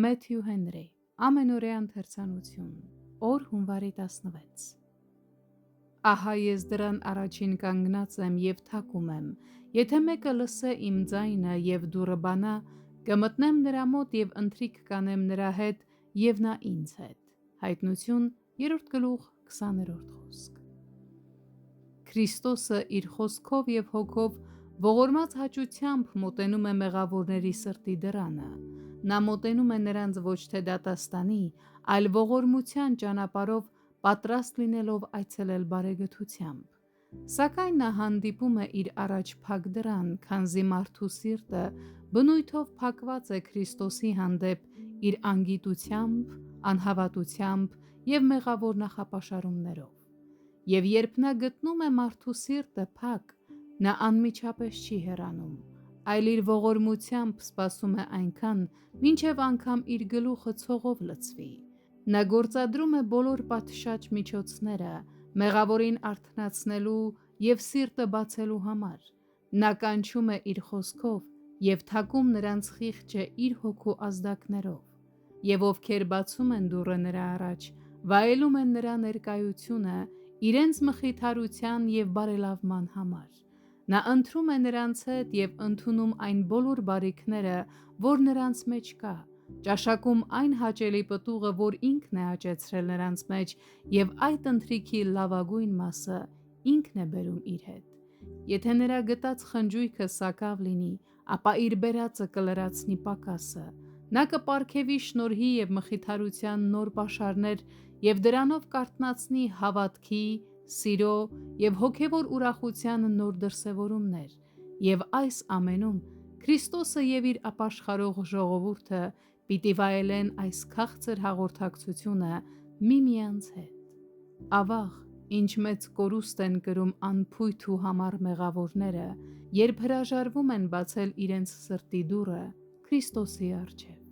Մեթյու Հենրի, ամենօրյա ընթերցանություն, օր հունվարի 16։ Ահա ես դրան առաջին կանգնած եմ և թակում եմ, եթե մեկը լսե իմ ձայնը և դուռը բանա, կմտնեմ նրա մոտ և ընթրիք կանեմ նրա հետ և նա ինձ հետ։ Հայտնություն 3:20 խոսք։ Քրիստոսը իր խոսքով և հոգով ողորմած հաճությամբ մոտենում է մեղավորների սրտի դռանը։ Նա մոտենում է նրանց ոչ թե դատաստանի, այլ ողորմության ճանապարհով, պատրաստ լինելով այցելել բարեգթությամբ։ Սակայն նա հանդիպում է իր առաջ փակ դռան, քանզի մարդու սիրտը բնույթով փակված է Քրիստոսի հանդեպ իր անգիտությամբ, անհավատությամբ և մեղավոր նախապաշարումներով։ Եվ երբ նա գտնում է մարդու սիրտը փակ, նա անմիջապես չի հեռանում, այլ իր ողորմությամբ սպասում է այնքան, մինչև անգամ իր գլուխը ցողով լցվի։ Նա գործադրում է բոլոր պատշաճ միջոցները մեղավորին արթնացնելու և սիրտը բացելու համար։ Նա կանչում է իր խոսքով և թակում նրանց խիղճը իր հոգու ազդակներով։ Եվ ովքեր բացում են դուռը նրա առաջ, վայելում են նրա ներկայությունը իրենց մխիթարության և բարելավման համար։ Նա ընթրում է նրանց հետ և ընդունում այն բոլոր բարիքները, որ նրանց մեջ կա, ճաշակում այն հաճելի պտուղը, որ ինքն է աճեցրել նրանց մեջ, և այդ ընթրիքի լավագույն մասը ինքն է բերում իր հետ։ Եթե նրա գտած խնջույքը սակավ լինի, ապա իր բերածը կլրացնի պակասը։ Նա կպարգևի շնորհի և մխիթարության նոր պաշարներ և դրանով կարթնացնի հավատքի, սիրո և հոգևոր ուրախության նոր դրսևորումներ։ Եվ այս ամենում Քրիստոսը և իր ապաշխարող ժողովուրդը պիտի վայելեն այս քաղցր հաղորդակցությունը միմյանց հետ։ Ավաղ, ինչ մեծ կորուստ են կրում անփույթ ու համառ մեղավորները, երբ հրաժարվում են բացել իրենց սրտի դուռը Քրիստոսի առջև։